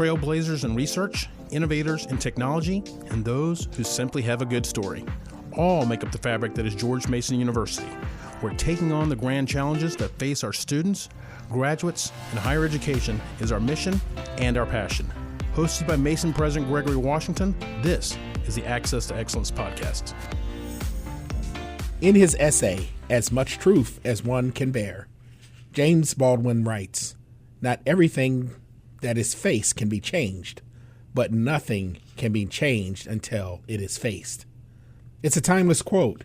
trailblazers in research, innovators in technology, and those who simply have a good story. All make up the fabric that is George Mason University. We're taking on the grand challenges that face our students, graduates, and higher education is our mission and our passion. Hosted by Mason President Gregory Washington, this is the Access to Excellence podcast. In his essay, As Much Truth as One Can Bear, James Baldwin writes, "Not everything that is faced can be changed, but nothing can be changed until it is faced." It's a timeless quote,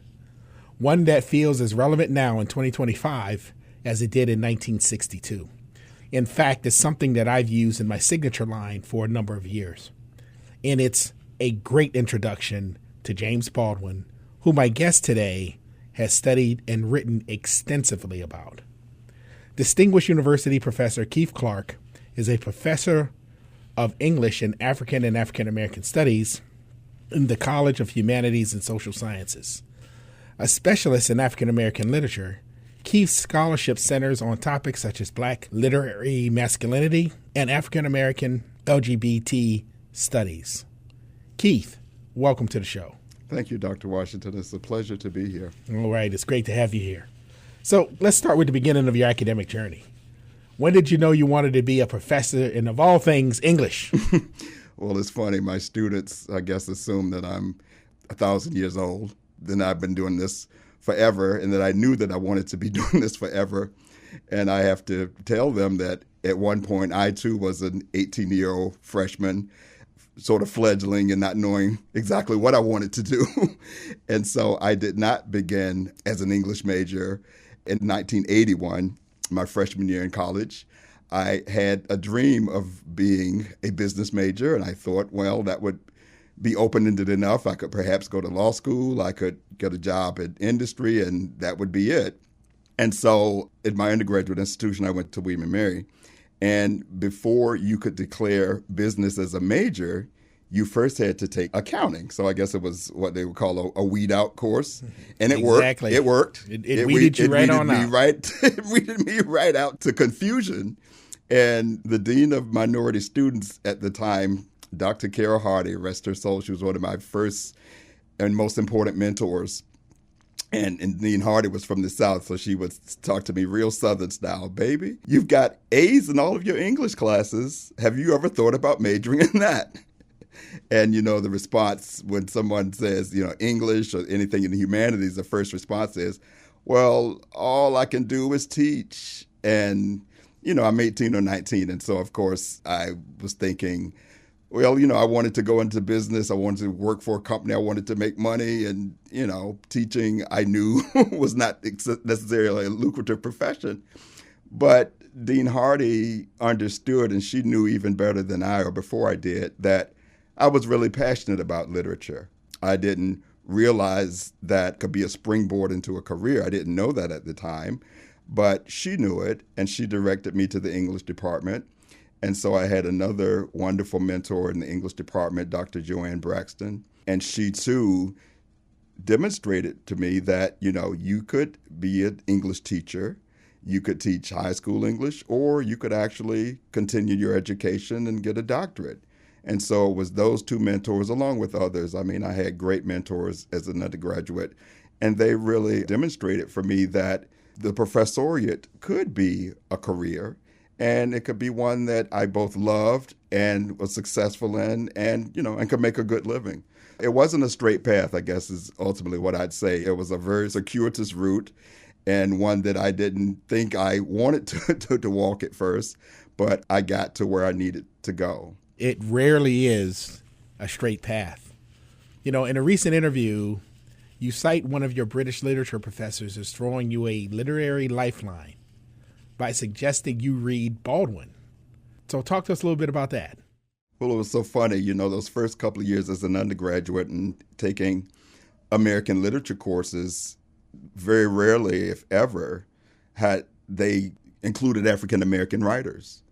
one that feels as relevant now in 2025 as it did in 1962. In fact, it's something that I've used in my signature line for a number of years. And it's a great introduction to James Baldwin, who my guest today has studied and written extensively about. Distinguished University Professor Keith Clark is a professor of English and African American Studies in the College of Humanities and Social Sciences. A specialist in African American literature, Keith's scholarship centers on topics such as Black literary masculinity and African American LGBT studies. Keith, welcome to the show. Thank you, Dr. Washington. It's a pleasure to be here. All right, it's great to have you here. So let's start with the beginning of your academic journey. When did you know you wanted to be a professor in, of all things, English? Well, it's funny. My students, I guess, assume that I'm 1,000 years old. Then I've been doing this forever, and that I knew that I wanted to be doing this forever. And I have to tell them that at one point, I too was an 18-year-old freshman, sort of fledgling and not knowing exactly what I wanted to do. And so I did not begin as an English major in 1981, my freshman year in college. I had a dream of being a business major, and I thought, well, that would be open-ended enough. I could perhaps go to law school, I could get a job in industry, and that would be it. And so in my undergraduate institution, I went to William & Mary. And before you could declare business as a major, you first had to take accounting. So I guess it was what they would call a weed out course. And it worked. It worked. It weeded you right on out. It weeded me right out to confusion. And the dean of minority students at the time, Dr. Carol Hardy, rest her soul, she was one of my first and most important mentors. And Dean Hardy was from the South, so she would talk to me real Southern style. "Baby, you've got A's in all of your English classes. Have you ever thought about majoring in that?" And, you know, the response when someone says, you know, English or anything in the humanities, the first response is, "Well, all I can do is teach." And, you know, I'm 18 or 19. And so, of course, I was thinking, well, you know, I wanted to go into business. I wanted to work for a company. I wanted to make money. And, you know, teaching, I knew was not necessarily a lucrative profession. But Dean Hardy understood, and she knew even better than I, or before I did, that I was really passionate about literature. I didn't realize that could be a springboard into a career. I didn't know that at the time. But she knew it, and she directed me to the English department. And so I had another wonderful mentor in the English department, Dr. Joanne Braxton. And she, too, demonstrated to me that, you know, you could be an English teacher, you could teach high school English, or you could actually continue your education and get a doctorate. And so it was those two mentors, along with others. I mean, I had great mentors as an undergraduate, and they really demonstrated for me that the professoriate could be a career. And it could be one that I both loved and was successful in and, you know, and could make a good living. It wasn't a straight path, I guess, is ultimately what I'd say. It was a very circuitous route and one that I didn't think I wanted to walk at first, but I got to where I needed to go. It rarely is a straight path. You know, in a recent interview, you cite one of your British literature professors as throwing you a literary lifeline by suggesting you read Baldwin. So talk to us a little bit about that. Well, it was so funny, you know, those first couple of years as an undergraduate and taking American literature courses, very rarely, if ever, had they included African American writers.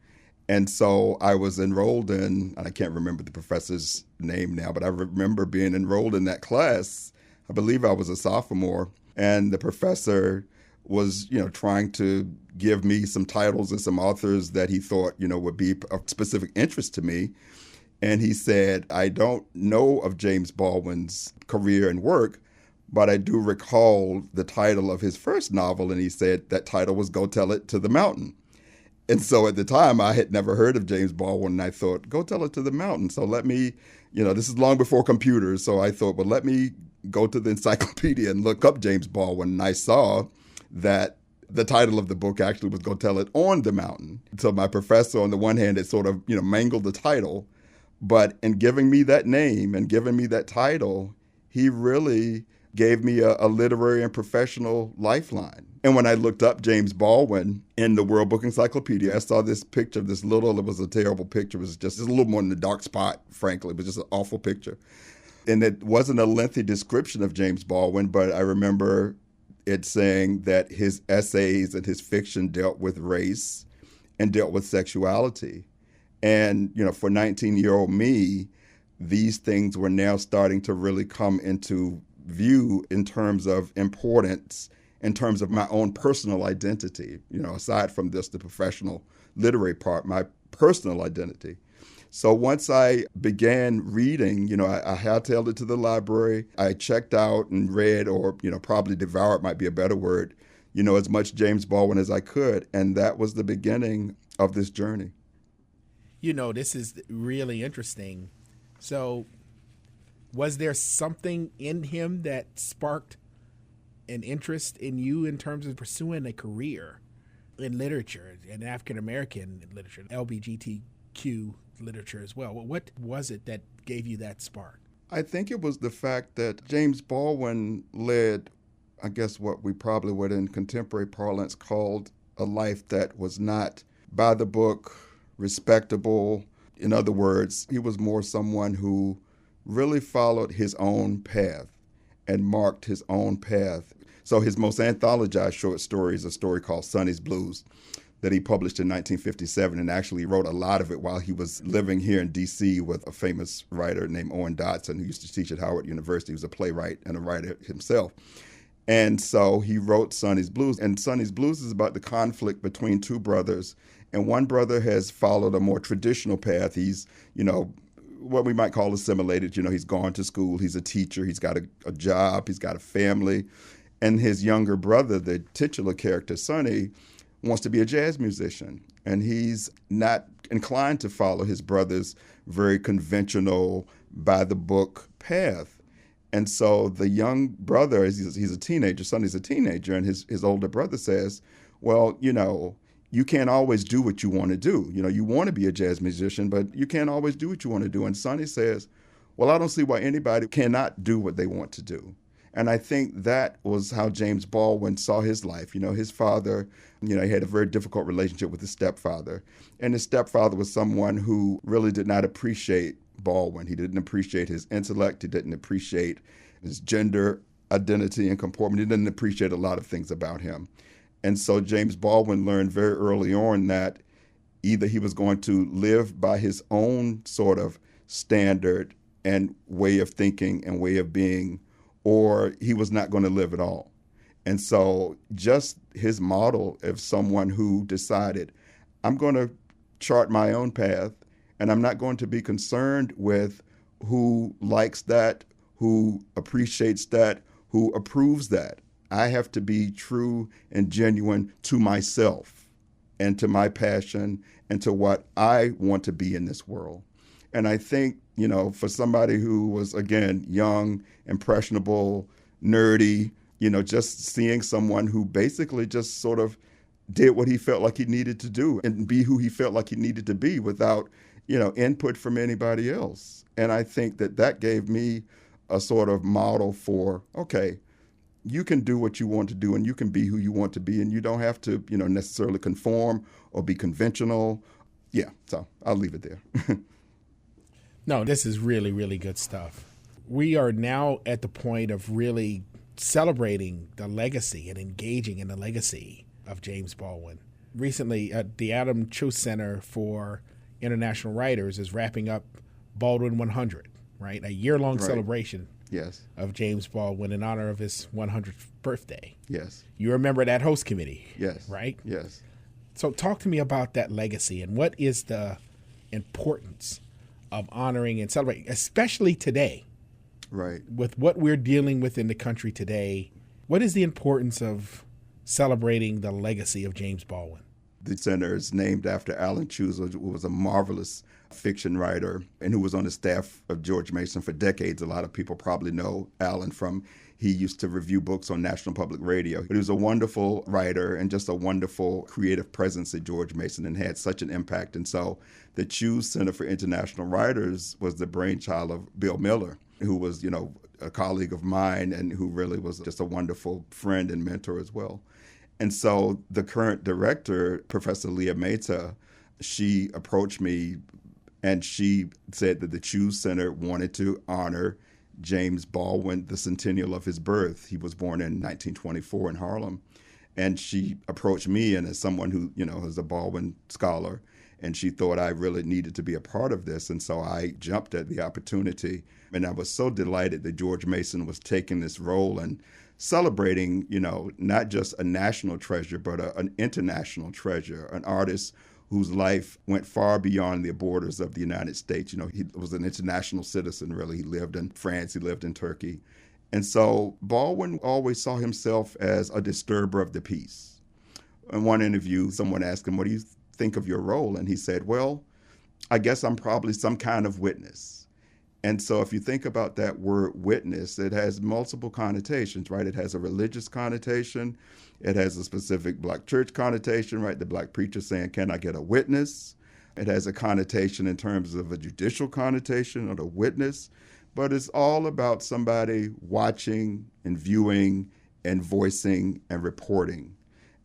And so I was enrolled in, and I can't remember the professor's name now, but I remember being enrolled in that class. I believe I was a sophomore, and the professor was, trying to give me some titles and some authors that he thought, would be of specific interest to me. And he said, I don't know of James Baldwin's career and work, but I do recall the title of his first novel. And he said that title was Go Tell It to the Mountain. And so at the time, I had never heard of James Baldwin, and I thought, go tell it to the mountain. So let me, this is long before computers, so I thought, well, let me go to the encyclopedia and look up James Baldwin. And I saw that the title of the book actually was Go Tell It on the Mountain. So my professor, on the one hand, had sort of, mangled the title, but in giving me that name and giving me that title, he really gave me a literary and professional lifeline. And when I looked up James Baldwin in the World Book Encyclopedia, I saw this picture of this little, it was a terrible picture. It was just a little more than a dark spot, frankly. It was just an awful picture. And it wasn't a lengthy description of James Baldwin, but I remember it saying that his essays and his fiction dealt with race and dealt with sexuality. And, for 19-year-old me, these things were now starting to really come into view in terms of importance, in terms of my own personal identity, aside from this, the professional literary part, my personal identity. So once I began reading, I hightailed it to the library. I checked out and read, or, probably devoured might be a better word, as much James Baldwin as I could. And that was the beginning of this journey. This is really interesting. So was there something in him that sparked an interest in you in terms of pursuing a career in literature and African-American literature, LGBTQ literature as well? What was it that gave you that spark? I think it was the fact that James Baldwin led, I guess, what we probably would in contemporary parlance called a life that was not by the book, respectable. In other words, he was more someone who really followed his own path and marked his own path. So his most anthologized short story is a story called Sonny's Blues that he published in 1957, and actually wrote a lot of it while he was living here in D.C. with a famous writer named Owen Dodson, who used to teach at Howard University. He was a playwright and a writer himself. And so he wrote Sonny's Blues, and Sonny's Blues is about the conflict between two brothers, and one brother has followed a more traditional path. He's, what we might call assimilated. He's gone to school, he's a teacher, he's got a job, he's got a family. And his younger brother, the titular character, Sonny, wants to be a jazz musician. And he's not inclined to follow his brother's very conventional, by-the-book path. And so the young brother, he's a teenager, Sonny's a teenager, and his older brother says, well, you can't always do what you want to do. You want to be a jazz musician, but you can't always do what you want to do. And Sonny says, well, I don't see why anybody cannot do what they want to do. And I think that was how James Baldwin saw his life. His father, he had a very difficult relationship with his stepfather. And his stepfather was someone who really did not appreciate Baldwin. He didn't appreciate his intellect. He didn't appreciate his gender identity and comportment. He didn't appreciate a lot of things about him. And so James Baldwin learned very early on that either he was going to live by his own sort of standard and way of thinking and way of being, or he was not going to live at all. And so just his model of someone who decided, I'm going to chart my own path, and I'm not going to be concerned with who likes that, who appreciates that, who approves that. I have to be true and genuine to myself and to my passion and to what I want to be in this world. And I think, for somebody who was, again, young, impressionable, nerdy, just seeing someone who basically just sort of did what he felt like he needed to do and be who he felt like he needed to be without, input from anybody else. And I think that gave me a sort of model for, okay, you can do what you want to do and you can be who you want to be, and you don't have to, necessarily conform or be conventional. Yeah, so I'll leave it there. No, this is really, really good stuff. We are now at the point of really celebrating the legacy and engaging in the legacy of James Baldwin. Recently, the Adam Truth Center for International Writers is wrapping up Baldwin 100, right? A year-long celebration Yes. of James Baldwin in honor of his 100th birthday. Yes. You remember that host committee, Yes. right? Yes. So talk to me about that legacy and what is the importance of honoring and celebrating, especially today, Right. with what we're dealing with in the country today. What is the importance of celebrating the legacy of James Baldwin? The center is named after Alan Chooser, who was a marvelous fiction writer and who was on the staff of George Mason for decades. A lot of people probably know Alan from, he used to review books on National Public Radio. But he was a wonderful writer and just a wonderful creative presence at George Mason and had such an impact. And so the Choose Center for International Writers was the brainchild of Bill Miller, who was, a colleague of mine and who really was just a wonderful friend and mentor as well. And so the current director, Professor Leah Mehta, she approached me and she said that the Choose Center wanted to honor James Baldwin, the centennial of his birth. He was born in 1924 in Harlem. And she approached me, and as someone who, is a Baldwin scholar, and she thought I really needed to be a part of this. And so I jumped at the opportunity. And I was so delighted that George Mason was taking this role and celebrating, not just a national treasure, but an international treasure, an artist whose life went far beyond the borders of the United States. He was an international citizen, really. He lived in France, he lived in Turkey. And so Baldwin always saw himself as a disturber of the peace. In one interview, someone asked him, what do you think of your role? And he said, well, I guess I'm probably some kind of witness. And so if you think about that word witness, it has multiple connotations, right? It has a religious connotation. It has a specific Black church connotation, right? The Black preacher saying, can I get a witness? It has a connotation in terms of a judicial connotation of a witness. But it's all about somebody watching and viewing and voicing and reporting.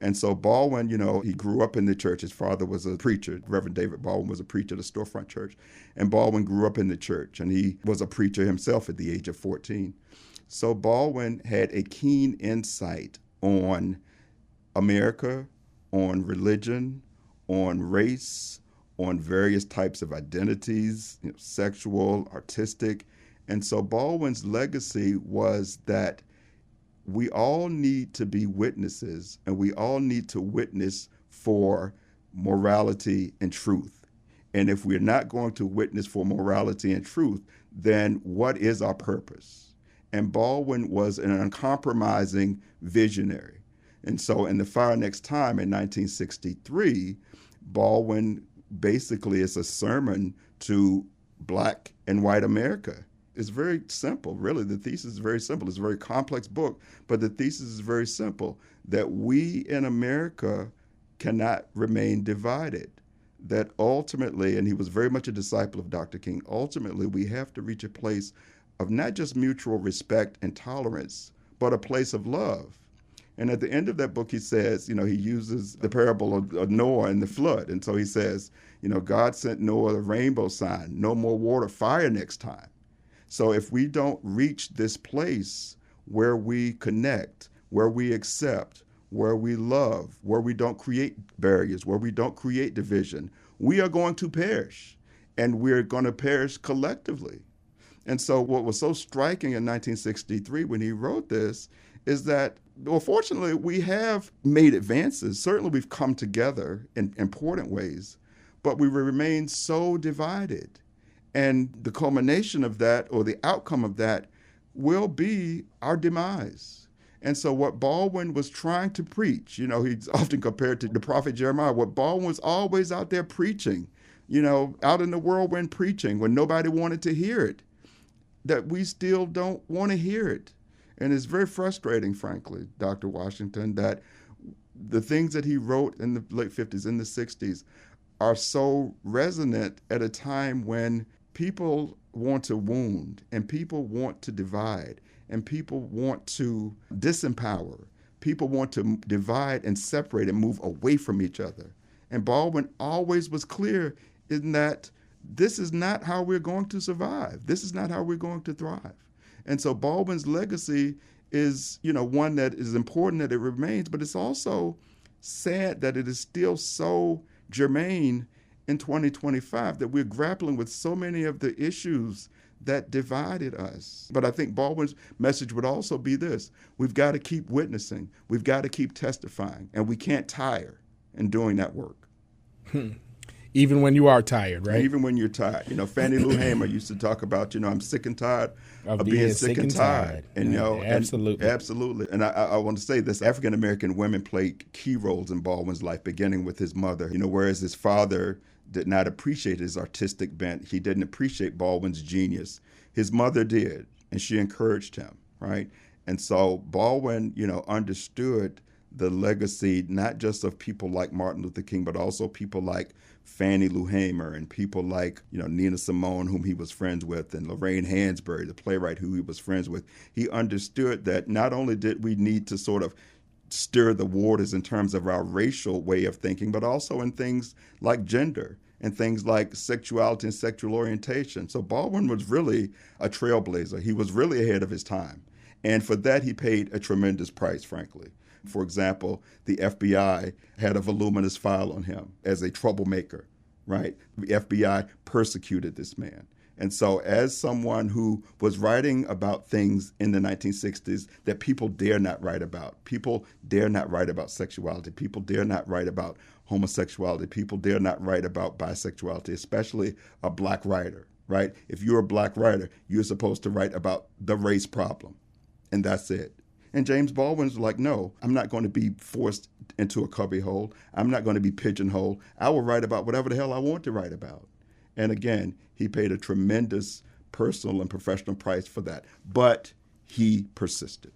And so Baldwin, he grew up in the church. His father was a preacher. Reverend David Baldwin was a preacher at a storefront church. And Baldwin grew up in the church, and he was a preacher himself at the age of 14. So Baldwin had a keen insight on America, on religion, on race, on various types of identities, sexual, artistic. And so Baldwin's legacy was that we all need to be witnesses, and we all need to witness for morality and truth. And if we're not going to witness for morality and truth, then what is our purpose? And Baldwin was an uncompromising visionary. And so in The Fire Next Time in 1963, Baldwin basically is a sermon to Black and white America. It's very simple, really. The thesis is very simple. It's a very complex book, but the thesis is very simple, that we in America cannot remain divided, that ultimately, and he was very much a disciple of Dr. King, ultimately we have to reach a place of not just mutual respect and tolerance, but a place of love. And at the end of that book, he says, he uses the parable of Noah and the flood. And so he says, God sent Noah a rainbow sign, no more water, fire next time. So if we don't reach this place where we connect, where we accept, where we love, where we don't create barriers, where we don't create division, we are going to perish, and we're going to perish collectively. And so what was so striking in 1963 when he wrote this is that, well, fortunately, we have made advances. Certainly we've come together in important ways, but we remain so divided. And the culmination of that, or the outcome of that, will be our demise. And so what Baldwin was trying to preach, he's often compared to the prophet Jeremiah. What Baldwin was always out there preaching, out in the whirlwind preaching when nobody wanted to hear it, that we still don't want to hear it. And it's very frustrating, frankly, Dr. Washington, that the things that he wrote in the late 50s, in the 60s, are so resonant at a time when people want to wound, and people want to divide, and people want to disempower. People want to divide and separate and move away from each other. And Baldwin always was clear in that this is not how we're going to survive. This is not how we're going to thrive. And so Baldwin's legacy is, one that is important that it remains, but it's also sad that it is still so germane in 2025, that we're grappling with so many of the issues that divided us. But I think Baldwin's message would also be this: we've got to keep witnessing, we've got to keep testifying, and we can't tire in doing that work. Even when you are tired, right? Even when you're tired. Fannie Lou Hamer used to talk about, I'm sick and tired of being sick and tired. And, absolutely. Absolutely. And I want to say this: African-American women played key roles in Baldwin's life, beginning with his mother. Whereas his father did not appreciate his artistic bent, he didn't appreciate Baldwin's genius. His mother did, and she encouraged him, right? And so Baldwin, understood the legacy not just of people like Martin Luther King, but also people like Fannie Lou Hamer and people like, Nina Simone, whom he was friends with, and Lorraine Hansberry, the playwright who he was friends with. He understood that not only did we need to sort of stir the waters in terms of our racial way of thinking, but also in things like gender and things like sexuality and sexual orientation. So Baldwin was really a trailblazer. He was really ahead of his time. And for that, he paid a tremendous price, frankly. For example, the FBI had a voluminous file on him as a troublemaker, right? The FBI persecuted this man. And so as someone who was writing about things in the 1960s that people dare not write about, people dare not write about sexuality, people dare not write about homosexuality, people dare not write about bisexuality, especially a black writer, right? If you're a black writer, you're supposed to write about the race problem, and that's it. And James Baldwin's like, no, I'm not going to be forced into a cubbyhole. I'm not going to be pigeonholed. I will write about whatever the hell I want to write about. And again, he paid a tremendous personal and professional price for that. But he persisted.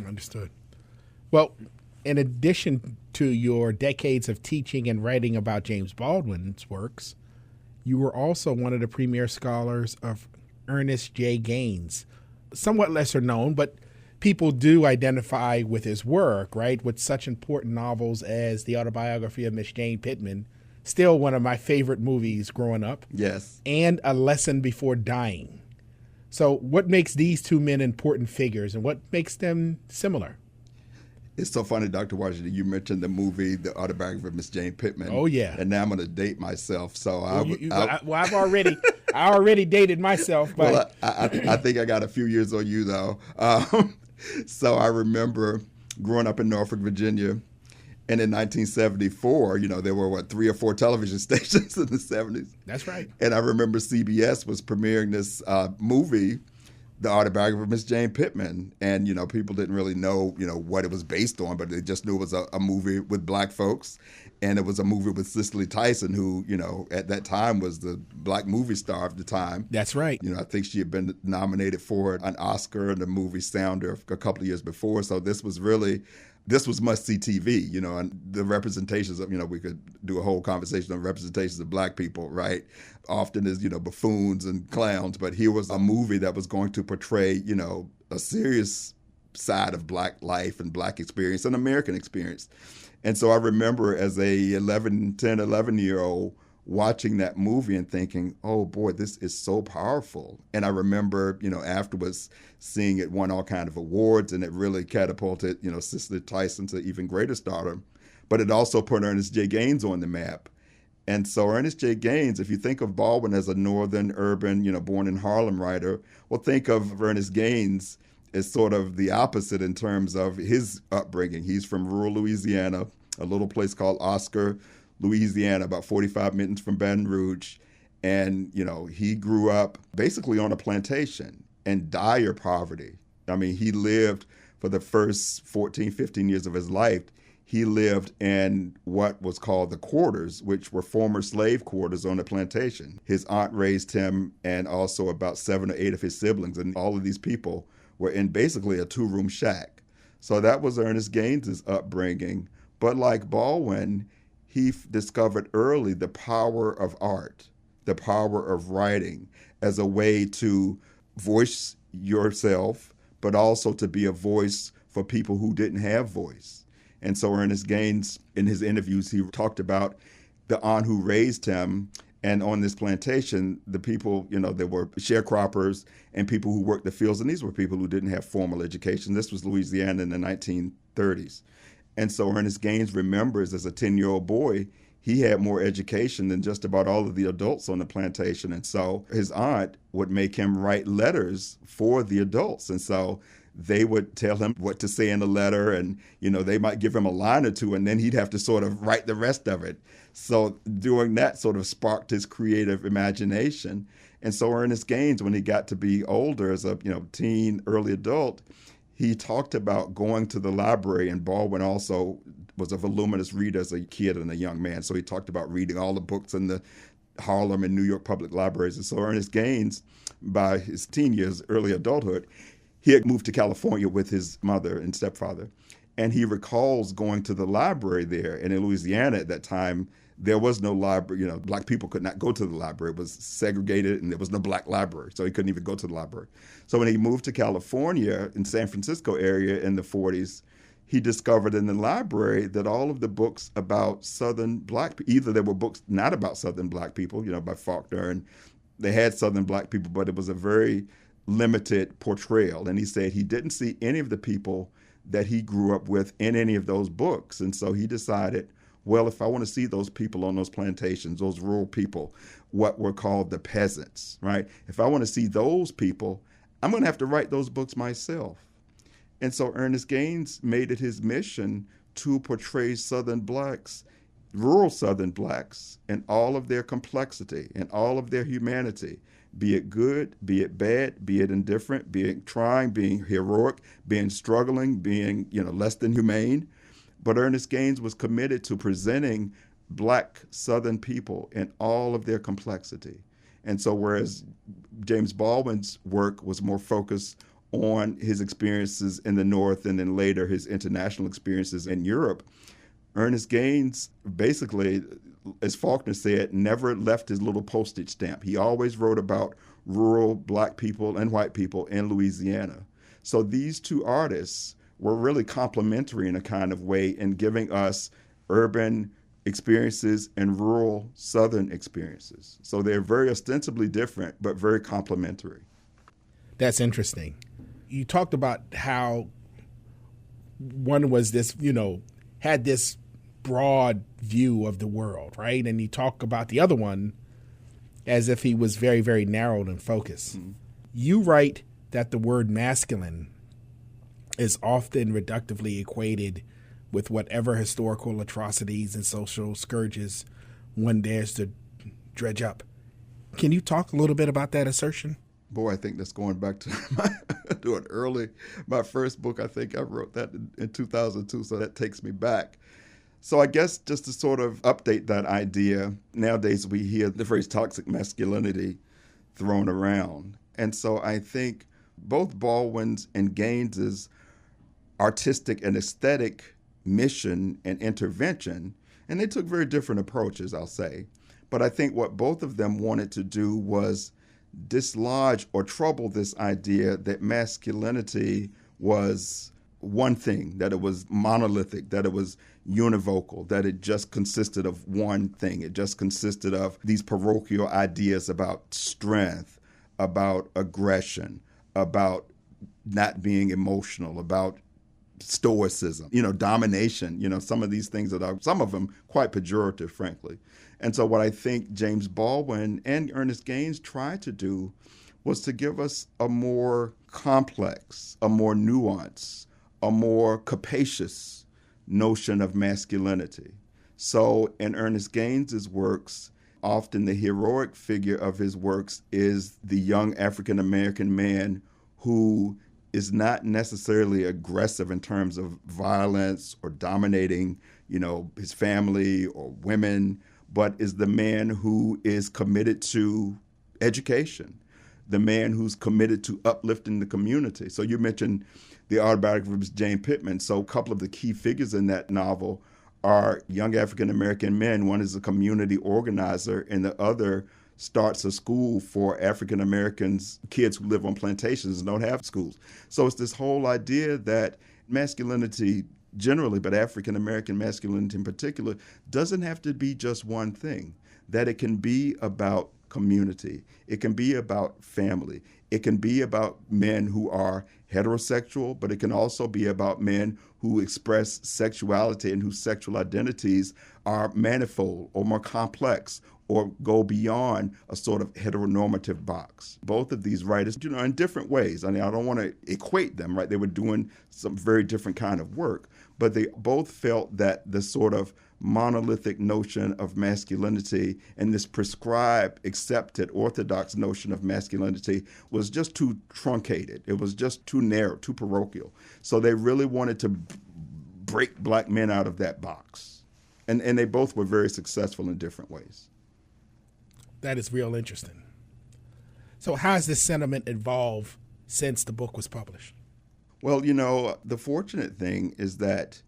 Understood. Well, in addition to your decades of teaching and writing about James Baldwin's works, you were also one of the premier scholars of Ernest J. Gaines, somewhat lesser known, but people do identify with his work, right? With such important novels as The Autobiography of Miss Jane Pittman, still one of my favorite movies growing up. Yes. And A Lesson Before Dying. So what makes these two men important figures and what makes them similar? It's so funny, Dr. Washington, you mentioned the movie, The Autobiography of Miss Jane Pittman. Oh, yeah. And now I'm going to date myself. So I've already dated myself. But well, I think I got a few years on you, though. So I remember growing up in Norfolk, Virginia, and in 1974, there were, 3 or 4 television stations in the 70s. That's right. And I remember CBS was premiering this movie, The Autobiography of Miss Jane Pittman. And, people didn't really know, what it was based on, but they just knew it was a movie with black folks. And it was a movie with Cicely Tyson, who, at that time was the black movie star of the time. That's right. I think she had been nominated for an Oscar in the movie Sounder a couple of years before. So this was must-see TV, and the representations of, we could do a whole conversation on representations of black people, right? Often as, buffoons and clowns. But here was a movie that was going to portray, a serious side of black life and black experience and American experience. And so I remember as a 11-year-old watching that movie and thinking, oh, boy, this is so powerful. And I remember, afterwards seeing it won all kinds of awards, and it really catapulted, Cicely Tyson to even greater stardom. But it also put Ernest J. Gaines on the map. And so Ernest J. Gaines, if you think of Baldwin as a northern, urban, born in Harlem writer, well, think of Ernest Gaines as sort of the opposite in terms of his upbringing. He's from rural Louisiana, a little place called Oscar, Louisiana, about 45 minutes from Baton Rouge. And, he grew up basically on a plantation in dire poverty. I mean, he lived for the first 14, 15 years of his life. He lived in what was called the quarters, which were former slave quarters on the plantation. His aunt raised him and also about 7 or 8 of his siblings. And all of these people were in basically a 2-room shack. So that was Ernest Gaines's upbringing. But like Baldwin, he discovered early the power of art, the power of writing as a way to voice yourself, but also to be a voice for people who didn't have voice. And so Ernest Gaines, in his interviews, he talked about the aunt who raised him. And on this plantation, the people, there were sharecroppers and people who worked the fields. And these were people who didn't have formal education. This was Louisiana in the 1930s. And so Ernest Gaines remembers as a 10-year-old boy, he had more education than just about all of the adults on the plantation. And so his aunt would make him write letters for the adults. And so they would tell him what to say in the letter, and, they might give him a line or two, and then he'd have to sort of write the rest of it. So doing that sort of sparked his creative imagination. And so Ernest Gaines, when he got to be older as a, teen, early adult, he talked about going to the library, and Baldwin also was a voluminous reader as a kid and a young man. So he talked about reading all the books in the Harlem and New York public libraries. And so Ernest Gaines, by his teen years, early adulthood, he had moved to California with his mother and stepfather. And he recalls going to the library there. And in Louisiana at that time, there was no library. Black people could not go to the library. It was segregated, and there was no black library. So he couldn't even go to the library. So when he moved to California in San Francisco area in the 40s, he discovered in the library that all of the books about Southern black people, either there were books not about Southern black people, by Faulkner, and they had Southern black people, but it was a very limited portrayal. And he said he didn't see any of the people that he grew up with in any of those books. And so he decided, well, if I want to see those people on those plantations, those rural people, what were called the peasants, right? If I want to see those people, I'm going to have to write those books myself. And so Ernest Gaines made it his mission to portray Southern blacks, rural Southern blacks, in all of their complexity and all of their humanity, be it good, be it bad, be it indifferent, be it trying, being heroic, being struggling, being, less than humane. But Ernest Gaines was committed to presenting black Southern people in all of their complexity. And so whereas James Baldwin's work was more focused on his experiences in the North and then later his international experiences in Europe, Ernest Gaines basically, as Faulkner said, never left his little postage stamp. He always wrote about rural black people and white people in Louisiana. So these two artists were really complementary in a kind of way in giving us urban experiences and rural Southern experiences. So they're very ostensibly different, but very complementary. That's interesting. You talked about how one was this, had this broad view of the world, right? And you talk about the other one as if he was very, very narrowed and focused. Mm-hmm. You write that the word masculine is often reductively equated with whatever historical atrocities and social scourges one dares to dredge up. Can you talk a little bit about that assertion? Boy, I think that's going back to my first book. I think I wrote that in 2002, so that takes me back. So I guess just to sort of update that idea, nowadays we hear the phrase toxic masculinity thrown around. And so I think both Baldwin's and Gaines's artistic and aesthetic mission and intervention, and they took very different approaches, I'll say. But I think what both of them wanted to do was dislodge or trouble this idea that masculinity was one thing, that it was monolithic, that it was univocal, that it just consisted of one thing. It just consisted of these parochial ideas about strength, about aggression, about not being emotional, about stoicism, domination, some of these things that are, some of them quite pejorative, frankly. And so what I think James Baldwin and Ernest Gaines tried to do was to give us a more complex, a more nuanced, a more capacious notion of masculinity. So in Ernest Gaines's works, often the heroic figure of his works is the young African-American man who is not necessarily aggressive in terms of violence or dominating, his family or women, but is the man who is committed to education, the man who's committed to uplifting the community. So you mentioned the autobiography of James Pittman. So a couple of the key figures in that novel are young African-American men. One is a community organizer, and the other starts a school for African-Americans, kids who live on plantations and don't have schools. So it's this whole idea that masculinity generally, but African-American masculinity in particular, doesn't have to be just one thing, that it can be about community. It can be about family. It can be about men who are heterosexual, but it can also be about men who express sexuality and whose sexual identities are manifold or more complex or go beyond a sort of heteronormative box. Both of these writers, in different ways. I mean, I don't want to equate them, right? They were doing some very different kind of work, but they both felt that the sort of monolithic notion of masculinity and this prescribed, accepted, orthodox notion of masculinity was just too truncated. It was just too narrow, too parochial. So they really wanted to break black men out of that box. And they both were very successful in different ways. That is real interesting. So how has this sentiment evolved since the book was published? Well, the fortunate thing is that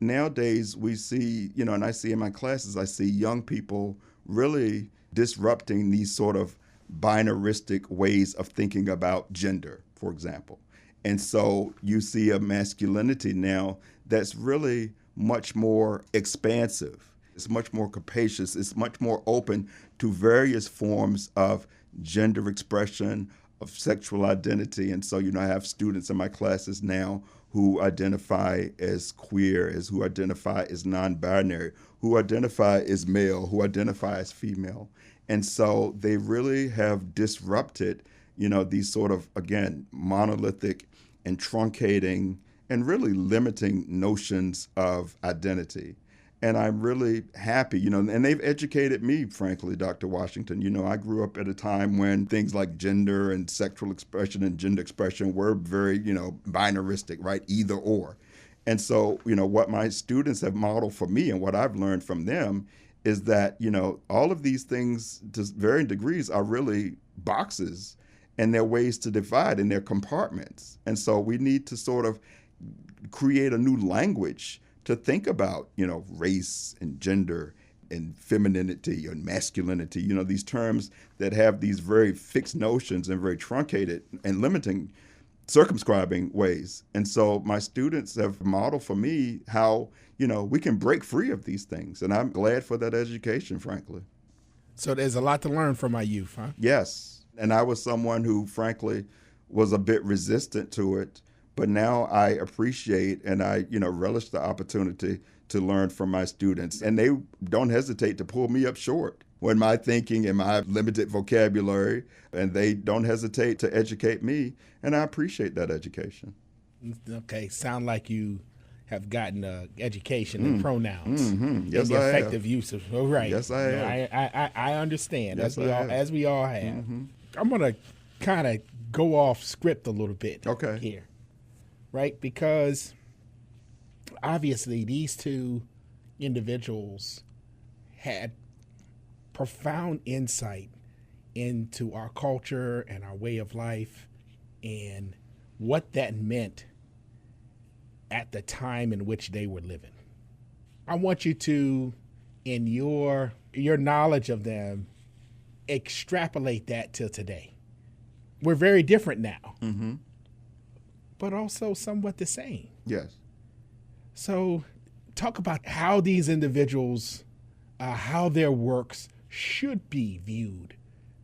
nowadays we see, and I see in my classes, I see young people really disrupting these sort of binaristic ways of thinking about gender, for example. And so you see a masculinity now that's really much more expansive. It's much more capacious. It's much more open to various forms of gender expression, of sexual identity. And so, I have students in my classes now who identify as queer, who identify as non-binary, who identify as male, who identify as female. And so they really have disrupted, these sort of, again, monolithic and truncating and really limiting notions of identity. And I'm really happy, and they've educated me, frankly, Dr. Washington. I grew up at a time when things like gender and sexual expression and gender expression were very, binaristic, right? Either or. And so, what my students have modeled for me and what I've learned from them is that, all of these things to varying degrees are really boxes and they're ways to divide and they're compartments. And so we need to sort of create a new language to think about, race and gender and femininity and masculinity, these terms that have these very fixed notions and very truncated and limiting, circumscribing ways. And so my students have modeled for me how, we can break free of these things. And I'm glad for that education, frankly. So there's a lot to learn from my youth, huh? Yes. And I was someone who, frankly, was a bit resistant to it. But now I appreciate and I, relish the opportunity to learn from my students. And they don't hesitate to pull me up short when my thinking and my limited vocabulary, and they don't hesitate to educate me. And I appreciate that education. Okay, sound like you have gotten education in pronouns. Mm-hmm. Yes, and the I effective have. use of. Oh, right. Yes, I have. I understand. Yes, as we all have. Mm-hmm. I'm gonna kind of go off script a little bit. Okay. Here. Right, because obviously these two individuals had profound insight into our culture and our way of life and what that meant at the time in which they were living. I want you to, in your knowledge of them, extrapolate that till today. We're very different now. Mm-hmm. But also somewhat the same. Yes. So talk about how these individuals, how their works should be viewed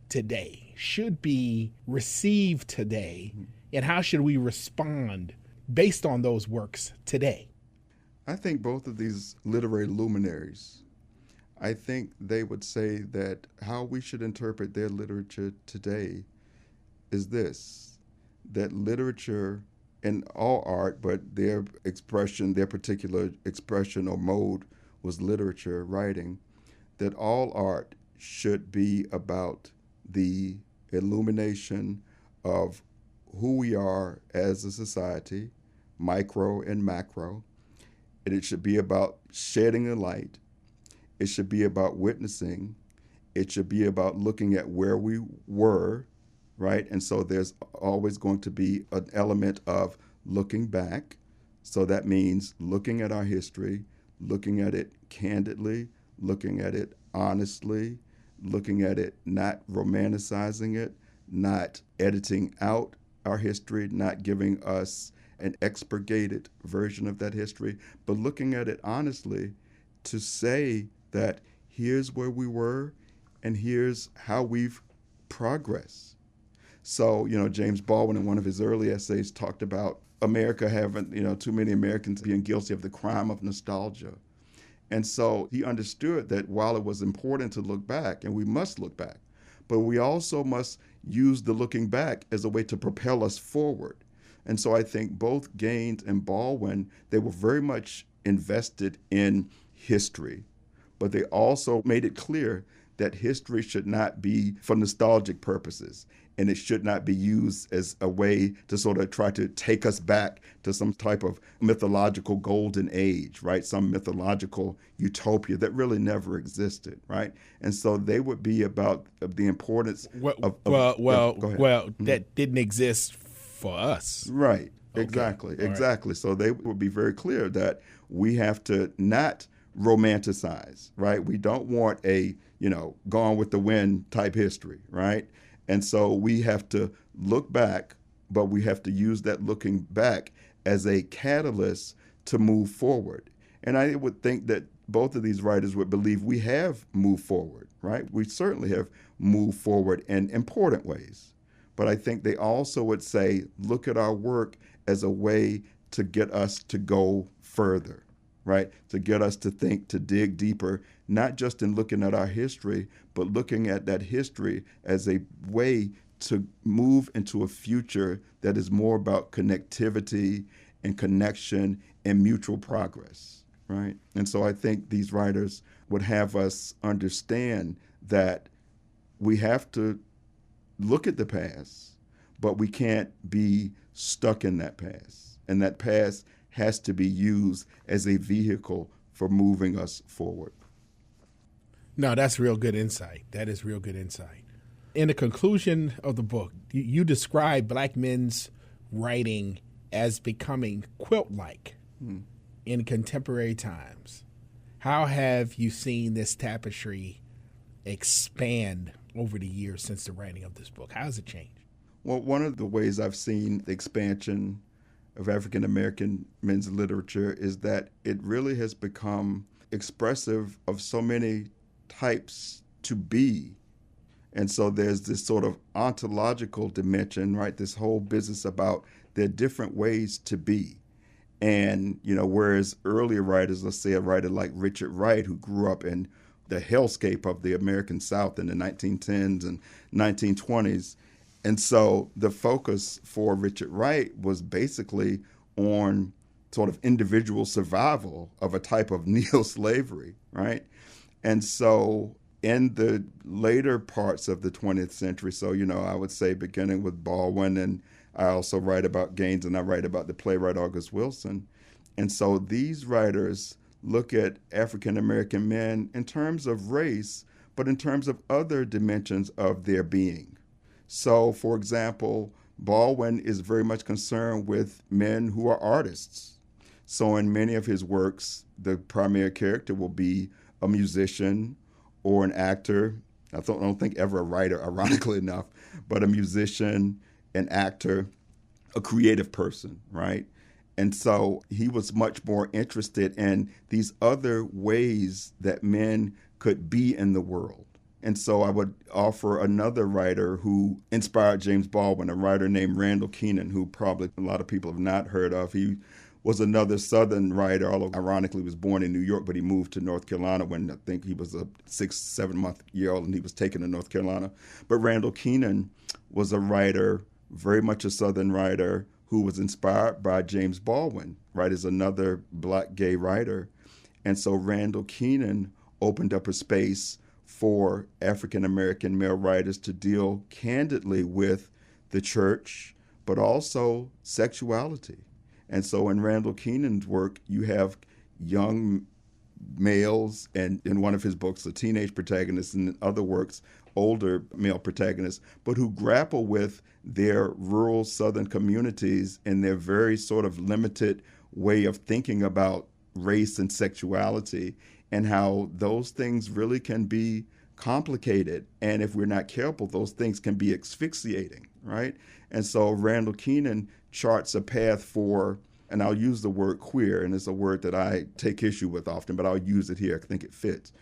today, should be received today, and how should we respond based on those works today? I think both of these literary luminaries, I think they would say that how we should interpret their literature today is this, that literature and all art, but their expression, their particular expression or mode was literature, writing, that all art should be about the illumination of who we are as a society, micro and macro. And it should be about shedding a light. It should be about witnessing. It should be about looking at where we were, right? And so there's always going to be an element of looking back. So that means looking at our history, looking at it candidly, looking at it honestly, looking at it not romanticizing it, not editing out our history, not giving us an expurgated version of that history, but looking at it honestly to say that here's where we were, and here's how we've progressed. So, James Baldwin in one of his early essays talked about America having, too many Americans being guilty of the crime of nostalgia. And so he understood that while it was important to look back, and we must look back, but we also must use the looking back as a way to propel us forward. And so I think both Gaines and Baldwin, they were very much invested in history, but they also made it clear that history should not be for nostalgic purposes, and it should not be used as a way to sort of try to take us back to some type of mythological golden age, right? Some mythological utopia that really never existed, right? And so they would be about the importance of that didn't exist for us. Right. Okay. Exactly. Right. So they would be very clear that we have to not romanticize, right? We don't want a, Gone with the Wind type history, right? And so we have to look back, but we have to use that looking back as a catalyst to move forward. And I would think that both of these writers would believe we have moved forward, right? We certainly have moved forward in important ways. But I think they also would say, look at our work as a way to get us to go further, right? To get us to think, to dig deeper, not just in looking at our history, but looking at that history as a way to move into a future that is more about connectivity and connection and mutual progress, right? And so I think these writers would have us understand that we have to look at the past, but we can't be stuck in that past. And that past has to be used as a vehicle for moving us forward. No, that's real good insight. That is real good insight. In the conclusion of the book, you describe Black men's writing as becoming quilt-like in contemporary times. How have you seen this tapestry expand over the years since the writing of this book? How has it changed? Well, one of the ways I've seen the expansion of African American men's literature is that it really has become expressive of so many types to be. And so there's this sort of ontological dimension, right? This whole business about there are different ways to be. And, whereas earlier writers, let's say a writer like Richard Wright, who grew up in the hellscape of the American South in the 1910s and 1920s. And so the focus for Richard Wright was basically on sort of individual survival of a type of neo-slavery, right? And so in the later parts of the 20th century, so, I would say beginning with Baldwin, and I also write about Gaines, and I write about the playwright August Wilson. And so these writers look at African American men in terms of race, but in terms of other dimensions of their being. So, for example, Baldwin is very much concerned with men who are artists. So in many of his works, the primary character will be a musician or an actor. I don't think ever a writer, ironically enough, but a musician, an actor, a creative person, right? And so he was much more interested in these other ways that men could be in the world. And so I would offer another writer who inspired James Baldwin, a writer named Randall Keenan, who probably a lot of people have not heard of. He was another Southern writer, although ironically was born in New York, but he moved to North Carolina when I think he was a 6-7-month-old and he was taken to North Carolina. But Randall Keenan was a writer, very much a Southern writer, who was inspired by James Baldwin, right, as another Black gay writer. And so Randall Keenan opened up a space for African-American male writers to deal candidly with the church, but also sexuality. And so in Randall Keenan's work, you have young males, and in one of his books, a teenage protagonist, and in other works, older male protagonists, but who grapple with their rural Southern communities and their very sort of limited way of thinking about race and sexuality, and how those things really can be complicated. And if we're not careful, those things can be asphyxiating, right? And so Randall Keenan charts a path for, and I'll use the word queer, and it's a word that I take issue with often, but I'll use it here. I think it fits.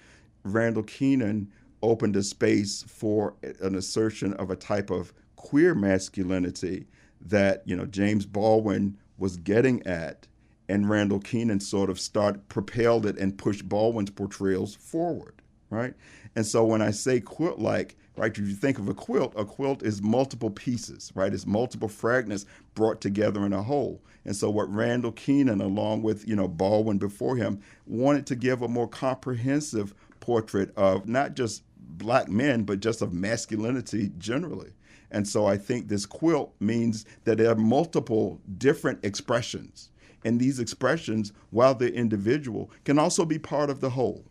Randall Keenan opened a space for an assertion of a type of queer masculinity that, James Baldwin was getting at, and Randall Keenan sort of propelled it and pushed Baldwin's portrayals forward, right? And so when I say quilt-like, right, if you think of a quilt is multiple pieces, right? It's multiple fragments brought together in a whole. And so what Randall Keenan, along with, Baldwin before him, wanted to give a more comprehensive portrait of not just Black men, but just of masculinity generally. And so I think this quilt means that there are multiple different expressions. And these expressions, while they're individual, can also be part of the whole,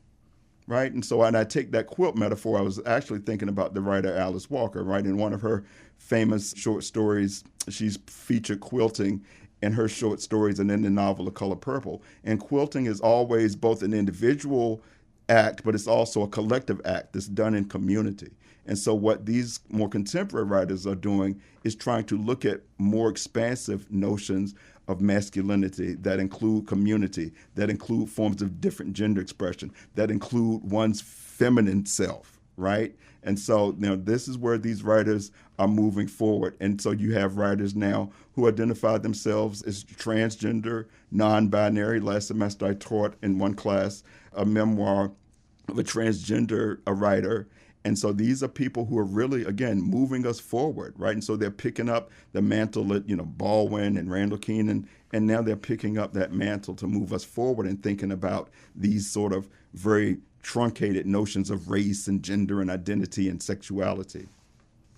right? And so when I take that quilt metaphor, I was actually thinking about the writer Alice Walker, right? In one of her famous short stories, she's featured quilting in her short stories and in the novel The Color Purple. And quilting is always both an individual act, but it's also a collective act that's done in community. And so what these more contemporary writers are doing is trying to look at more expansive notions of masculinity that include community, that include forms of different gender expression, that include one's feminine self, right? And so, this is where these writers are moving forward. And so you have writers now who identify themselves as transgender, non-binary. Last semester I taught in one class a memoir of a transgender writer. And so these are people who are really, again, moving us forward, right? And so they're picking up the mantle that, Baldwin and Randall Keenan, and now they're picking up that mantle to move us forward and thinking about these sort of very truncated notions of race and gender and identity and sexuality.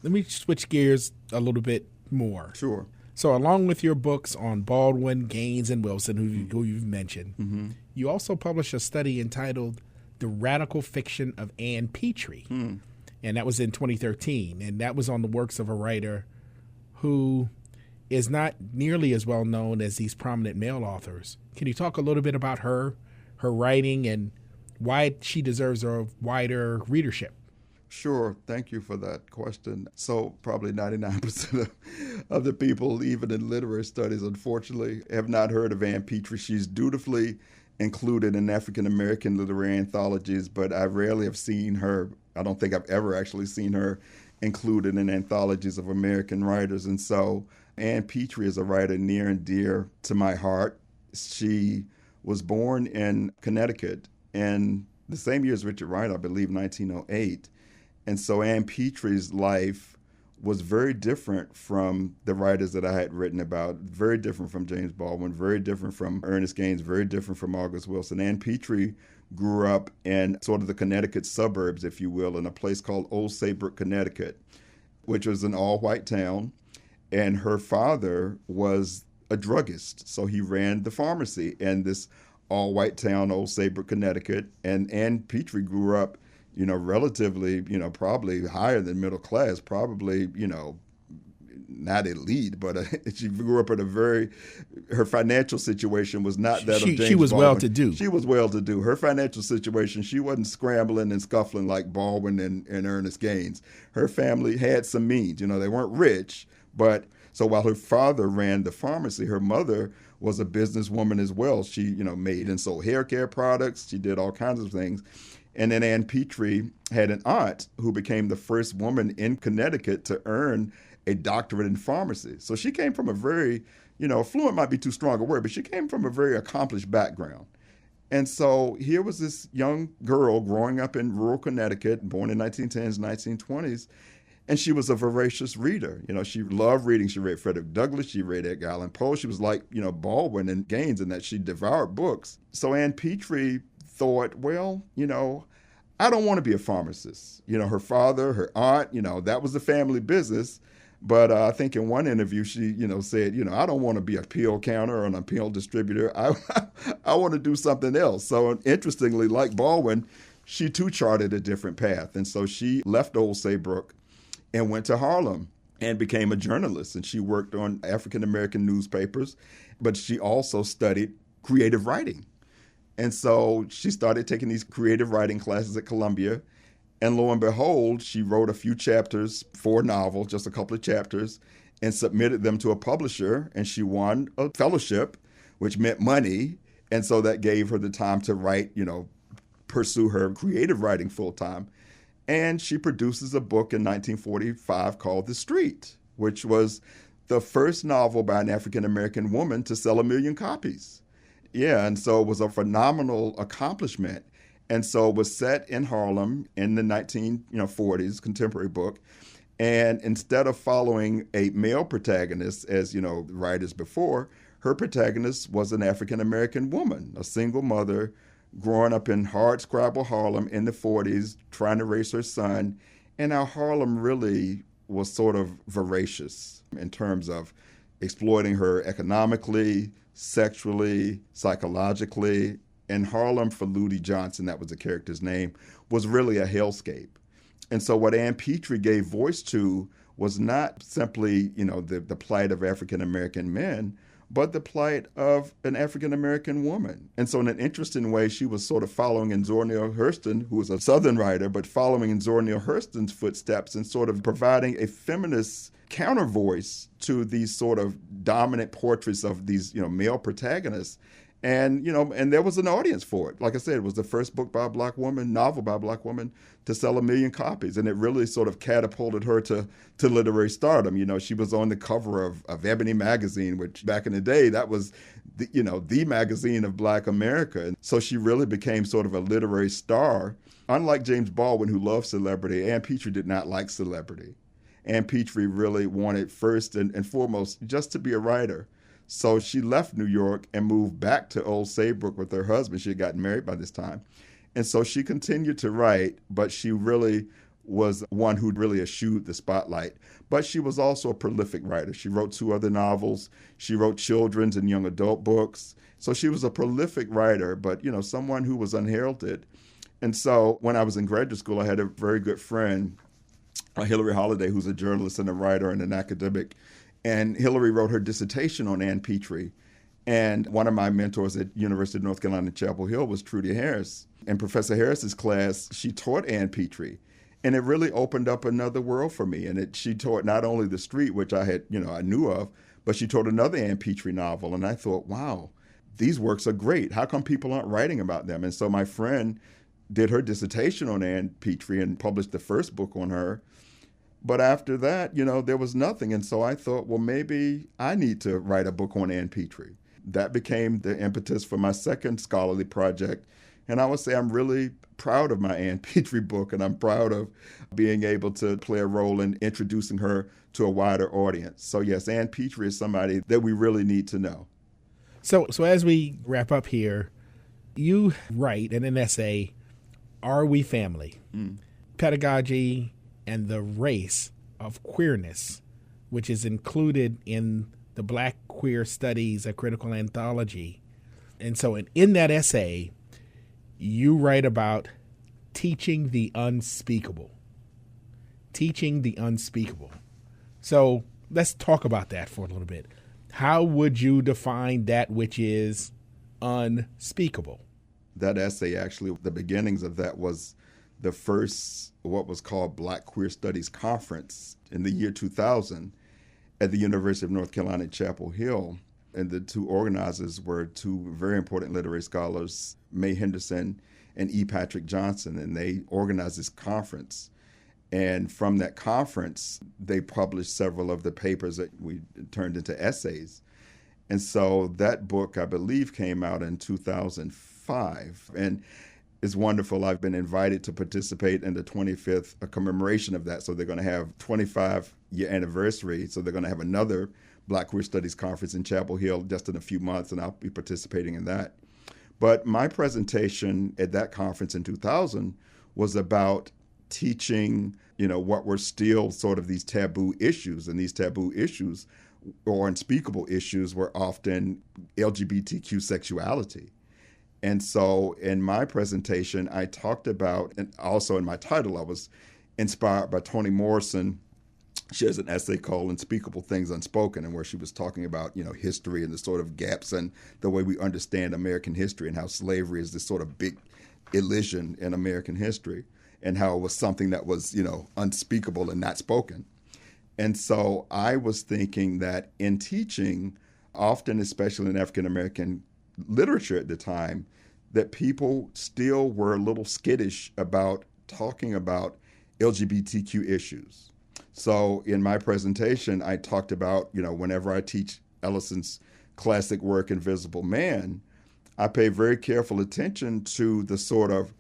Let me switch gears a little bit more. Sure. So along with your books on Baldwin, Gaines, and Wilson, who you've mentioned, you also published a study entitled The Radical Fiction of Ann Petrie. And that was in 2013. And that was on the works of a writer who is not nearly as well known as these prominent male authors. Can you talk a little bit about her writing, and why she deserves a wider readership? Sure. Thank you for that question. So probably 99% of the people, even in literary studies, unfortunately, have not heard of Ann Petrie. She's dutifully included in African-American literary anthologies, but I rarely have seen her. I don't think I've ever actually seen her included in anthologies of American writers. And so Ann Petrie is a writer near and dear to my heart. She was born in Connecticut in the same year as Richard Wright, I believe, 1908. And so Ann Petrie's life was very different from the writers that I had written about, very different from James Baldwin, very different from Ernest Gaines, very different from August Wilson. Ann Petrie grew up in sort of the Connecticut suburbs, if you will, in a place called Old Saybrook, Connecticut, which was an all-white town. And her father was a druggist, so he ran the pharmacy in this all-white town, Old Saybrook, Connecticut. And Ann Petrie grew up relatively, probably higher than middle class, probably, not elite, but she grew up in her financial situation was not that of James Baldwin. She was well-to-do. She was well-to-do. Her financial situation, she wasn't scrambling and scuffling like Baldwin and Ernest Gaines. Her family had some means. They weren't rich, but so while her father ran the pharmacy, her mother was a businesswoman as well. She, made and sold hair care products. She did all kinds of things. And then Ann Petrie had an aunt who became the first woman in Connecticut to earn a doctorate in pharmacy. So she came from a very, fluent might be too strong a word, but she came from a very accomplished background. And so here was this young girl growing up in rural Connecticut, born in 1910s, 1920s, and she was a voracious reader. She loved reading. She read Frederick Douglass. She read Edgar Allan Poe. She was like, Baldwin and Gaines in that she devoured books. So Ann Petrie thought, well, I don't want to be a pharmacist. Her father, her aunt, that was the family business. But I think in one interview, she, said, I don't want to be a pill counter or an pill distributor. I want to do something else. So interestingly, like Baldwin, she too charted a different path. And so she left Old Saybrook and went to Harlem and became a journalist. And she worked on African-American newspapers, but she also studied creative writing. And so she started taking these creative writing classes at Columbia. And lo and behold, she wrote a few chapters for a novel, just a couple of chapters, and submitted them to a publisher. And she won a fellowship, which meant money. And so that gave her the time to write, pursue her creative writing full time. And she produces a book in 1945 called The Street, which was the first novel by an African-American woman to sell 1 million copies. Yeah, and so it was a phenomenal accomplishment. And so it was set in Harlem in the 1940s, contemporary book. And instead of following a male protagonist, as, writers before, her protagonist was an African-American woman, a single mother growing up in hardscrabble Harlem in the 40s, trying to raise her son. And our Harlem really was sort of voracious in terms of exploiting her economically, sexually, psychologically. And Harlem for Ludi Johnson, that was the character's name, was really a hellscape. And so what Ann Petrie gave voice to was not simply, the plight of African-American men, but the plight of an African-American woman. And so in an interesting way, she was sort of following in Zora Neale Hurston, who was a Southern writer, but following in Zora Neale Hurston's footsteps and sort of providing a feminist counter voice to these sort of dominant portraits of these, male protagonists. And, and there was an audience for it. Like I said, it was the first book by a Black woman, novel by a Black woman, to sell 1 million copies. And it really sort of catapulted her to literary stardom. She was on the cover of Ebony magazine, which back in the day, that was, the magazine of Black America. And so she really became sort of a literary star. Unlike James Baldwin, who loved celebrity, Ann Petrie did not like celebrity. Ann Petrie really wanted first and foremost just to be a writer. So she left New York and moved back to Old Saybrook with her husband. She had gotten married by this time. And so she continued to write, but she really was one who really eschewed the spotlight. But she was also a prolific writer. She wrote 2 other novels. She wrote children's and young adult books. So she was a prolific writer, but, someone who was unheralded. And so when I was in graduate school, I had a very good friend, Hillary Holliday, who's a journalist and a writer and an academic. And Hillary wrote her dissertation on Ann Petrie. And one of my mentors at University of North Carolina, Chapel Hill, was Trudy Harris. In Professor Harris's class, she taught Ann Petrie. And it really opened up another world for me. And she taught not only The Street, which I had, I knew of, but she taught another Ann Petrie novel. And I thought, wow, these works are great. How come people aren't writing about them? And so my friend did her dissertation on Ann Petrie and published the first book on her. But after that, there was nothing. And so I thought, well, maybe I need to write a book on Ann Petrie. That became the impetus for my second scholarly project. And I would say I'm really proud of my Ann Petrie book, and I'm proud of being able to play a role in introducing her to a wider audience. So yes, Ann Petrie is somebody that we really need to know. So as we wrap up here, you write in an essay, Are We Family? Pedagogy and the Race of Queerness, which is included in the Black Queer Studies, a critical anthology. And so in that essay, you write about teaching the unspeakable. Teaching the unspeakable. So let's talk about that for a little bit. How would you define that which is unspeakable? That essay, actually, the beginnings of that was the first, what was called Black Queer Studies Conference in the year 2000 at the University of North Carolina at Chapel Hill. And the 2 organizers were 2 very important literary scholars, Mae Henderson and E. Patrick Johnson, and they organized this conference. And from that conference, they published several of the papers that we turned into essays. And so that book, I believe, came out in 2005. And it's wonderful. I've been invited to participate in the 25th commemoration of that. So they're going to have 25-year anniversary. So they're going to have another Black Queer Studies Conference in Chapel Hill just in a few months, and I'll be participating in that. But my presentation at that conference in 2000 was about teaching, what were still sort of these taboo issues. And these taboo issues or unspeakable issues were often LGBTQ sexuality. And so in my presentation, I talked about, and also in my title, I was inspired by Toni Morrison. She has an essay called Unspeakable Things Unspoken, and where she was talking about, history and the sort of gaps and the way we understand American history, and how slavery is this sort of big elision in American history, and how it was something that was, unspeakable and not spoken. And so I was thinking that in teaching, often, especially in African-American literature at the time, that people still were a little skittish about talking about LGBTQ issues. So in my presentation, I talked about, whenever I teach Ellison's classic work, Invisible Man, I pay very careful attention to the sort of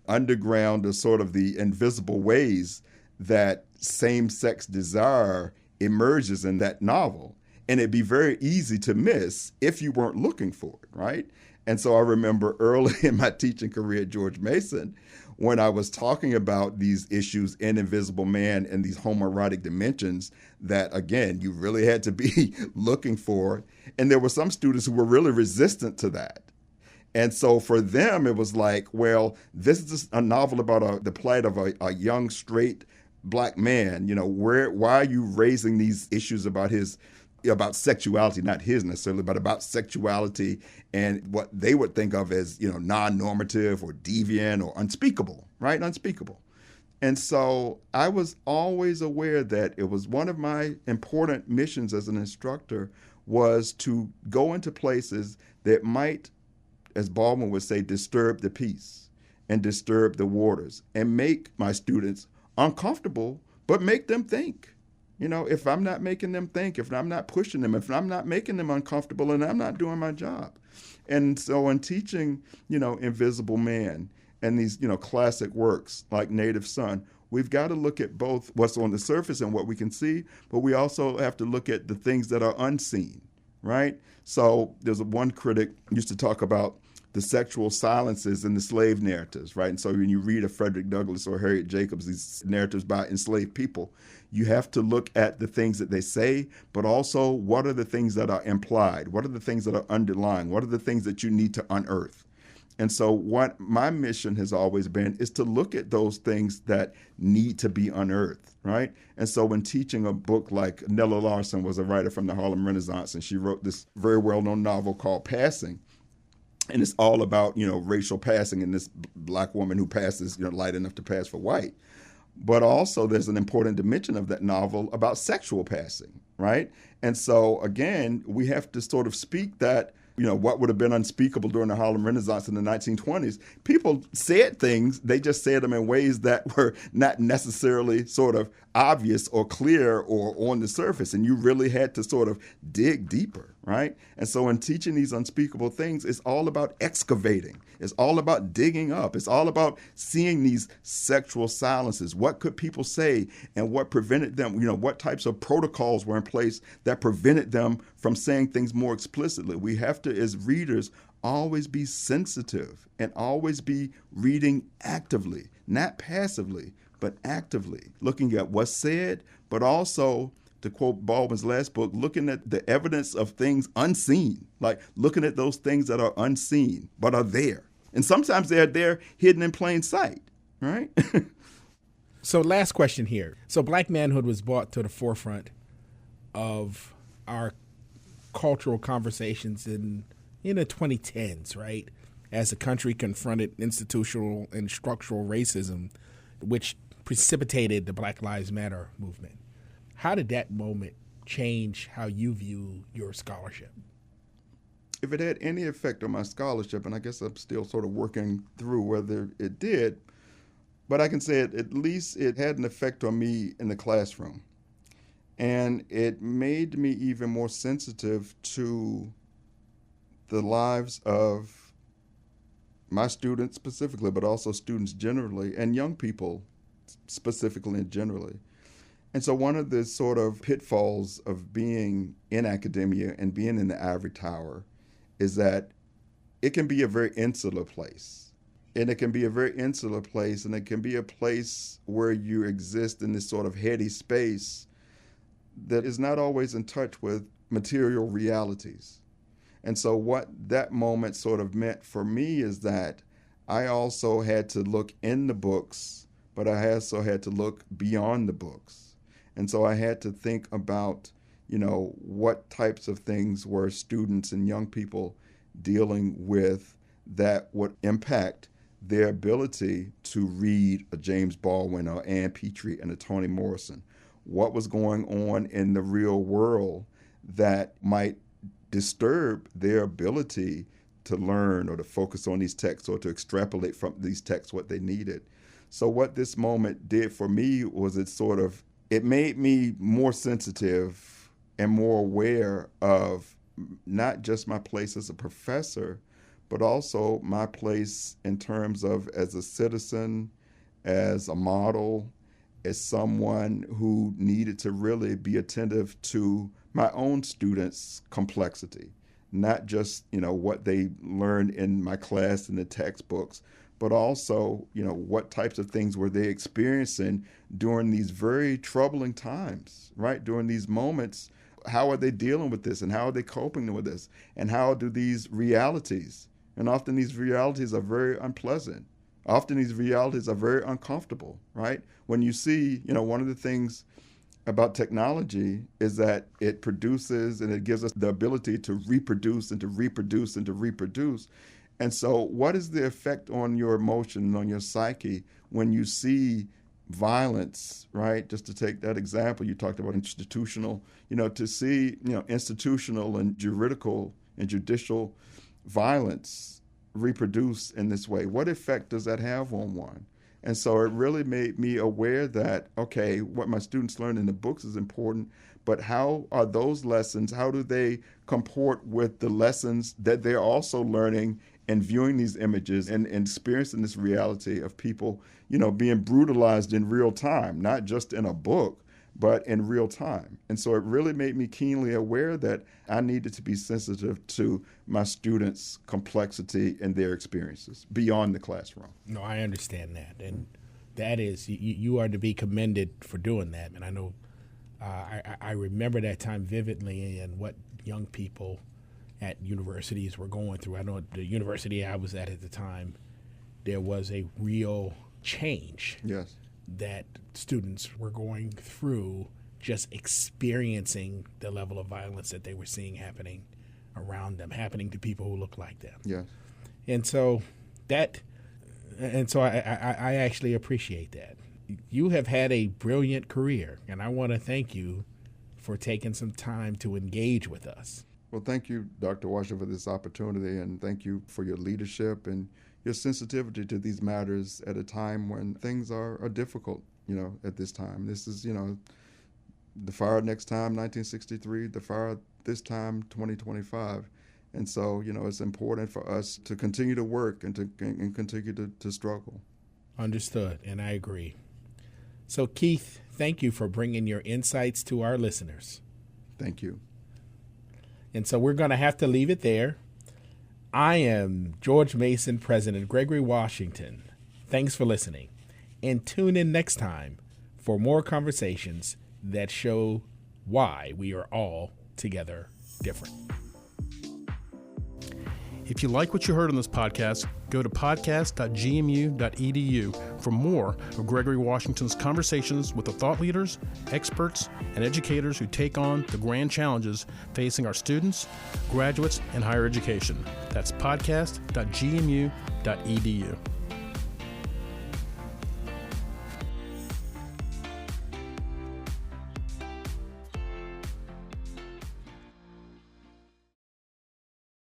underground or sort of the invisible ways that same-sex desire emerges in that novel. And it'd be very easy to miss if you weren't looking for it, right? And so I remember early in my teaching career at George Mason, when I was talking about these issues in Invisible Man and these homoerotic dimensions that, again, you really had to be looking for. And there were some students who were really resistant to that. And so for them, it was like, well, this is just a novel about the plight of a young, straight Black man. Why are you raising these issues about sexuality, not his necessarily, but about sexuality and what they would think of as, non-normative or deviant or unspeakable, right? Unspeakable. And so I was always aware that it was one of my important missions as an instructor was to go into places that might, as Baldwin would say, disturb the peace and disturb the waters and make my students uncomfortable, but make them think. If I'm not making them think, if I'm not pushing them, if I'm not making them uncomfortable, and I'm not doing my job. And so in teaching, Invisible Man and these, classic works like Native Son, we've got to look at both what's on the surface and what we can see, but we also have to look at the things that are unseen, right? So there's one critic used to talk about the sexual silences in the slave narratives, right? And so when you read a Frederick Douglass or Harriet Jacobs, these narratives by enslaved people, you have to look at the things that they say, but also what are the things that are implied? What are the things that are underlying? What are the things that you need to unearth? And so what my mission has always been is to look at those things that need to be unearthed, right? And so when teaching a book like Nella Larson was a writer from the Harlem Renaissance, and she wrote this very well-known novel called Passing. And it's all about, racial passing and this Black woman who passes, light enough to pass for white. But also there's an important dimension of that novel about sexual passing, right? And so, again, we have to sort of speak that, what would have been unspeakable during the Harlem Renaissance in the 1920s. People said things, they just said them in ways that were not necessarily sort of obvious or clear or on the surface. And you really had to sort of dig deeper, right? And so in teaching these unspeakable things, it's all about excavating. It's all about digging up. It's all about seeing these sexual silences. What could people say and what prevented them? What types of protocols were in place that prevented them from saying things more explicitly? We have to, as readers, always be sensitive and always be reading actively, not passively, but actively, looking at what's said, but also, to quote Baldwin's last book, looking at the evidence of things unseen, like looking at those things that are unseen, but are there. And sometimes they're there hidden in plain sight, right? So last question here. So Black manhood was brought to the forefront of our cultural conversations in the 2010s, right? As the country confronted institutional and structural racism, which precipitated the Black Lives Matter movement. How did that moment change how you view your scholarship? If it had any effect on my scholarship, and I guess I'm still sort of working through whether it did, but I can say at least it had an effect on me in the classroom. And it made me even more sensitive to the lives of my students specifically, but also students generally, and young people specifically and generally. And so one of the sort of pitfalls of being in academia and being in the ivory tower is that it can be a very insular place. And it can be a very insular place, and it can be a place where you exist in this sort of heady space that is not always in touch with material realities. And so what that moment sort of meant for me is that I also had to look in the books, but I also had to look beyond the books. And so I had to think about, what types of things were students and young people dealing with that would impact their ability to read a James Baldwin or Ann Petrie and a Toni Morrison. What was going on in the real world that might disturb their ability to learn or to focus on these texts or to extrapolate from these texts what they needed. So what this moment did for me was it made me more sensitive and more aware of not just my place as a professor, but also my place in terms of as a citizen, as a model, as someone who needed to really be attentive to my own students' complexity, not just, what they learned in my class in the textbooks, but also, what types of things were they experiencing during these very troubling times, right? During these moments, how are they dealing with this and how are they coping with this? And how do these realities, and often these realities are very unpleasant. Often these realities are very uncomfortable, right? When you see, one of the things about technology is that it produces and it gives us the ability to reproduce and to reproduce and to reproduce. And so what is the effect on your emotion, on your psyche, when you see violence, right? Just to take that example, you talked about institutional, to see, institutional and juridical and judicial violence reproduce in this way. What effect does that have on one? And so it really made me aware that, okay, what my students learn in the books is important, but how are those lessons, how do they comport with the lessons that they're also learning and viewing these images and experiencing this reality of people, being brutalized in real time, not just in a book, but in real time. And so it really made me keenly aware that I needed to be sensitive to my students' complexity and their experiences beyond the classroom. No, I understand that. And that is, you are to be commended for doing that. And I know, I remember that time vividly and what young people at universities were going through. I know at the university I was at the time, there was a real change. Yes. That students were going through, just experiencing the level of violence that they were seeing happening around them, happening to people who look like them. Yes. And so I actually appreciate that. You have had a brilliant career, and I want to thank you for taking some time to engage with us. Well, thank you, Dr. Washington, for this opportunity, and thank you for your leadership and your sensitivity to these matters at a time when things are difficult, at this time. This is, the fire next time, 1963, the fire this time, 2025. And so, it's important for us to continue to work and to continue to struggle. Understood, and I agree. So, Keith, thank you for bringing your insights to our listeners. Thank you. And so we're going to have to leave it there. I am George Mason, President Gregory Washington. Thanks for listening. And tune in next time for more conversations that show why we are all together different. If you like what you heard on this podcast, go to podcast.gmu.edu for more of Gregory Washington's conversations with the thought leaders, experts, and educators who take on the grand challenges facing our students, graduates, and higher education. That's podcast.gmu.edu.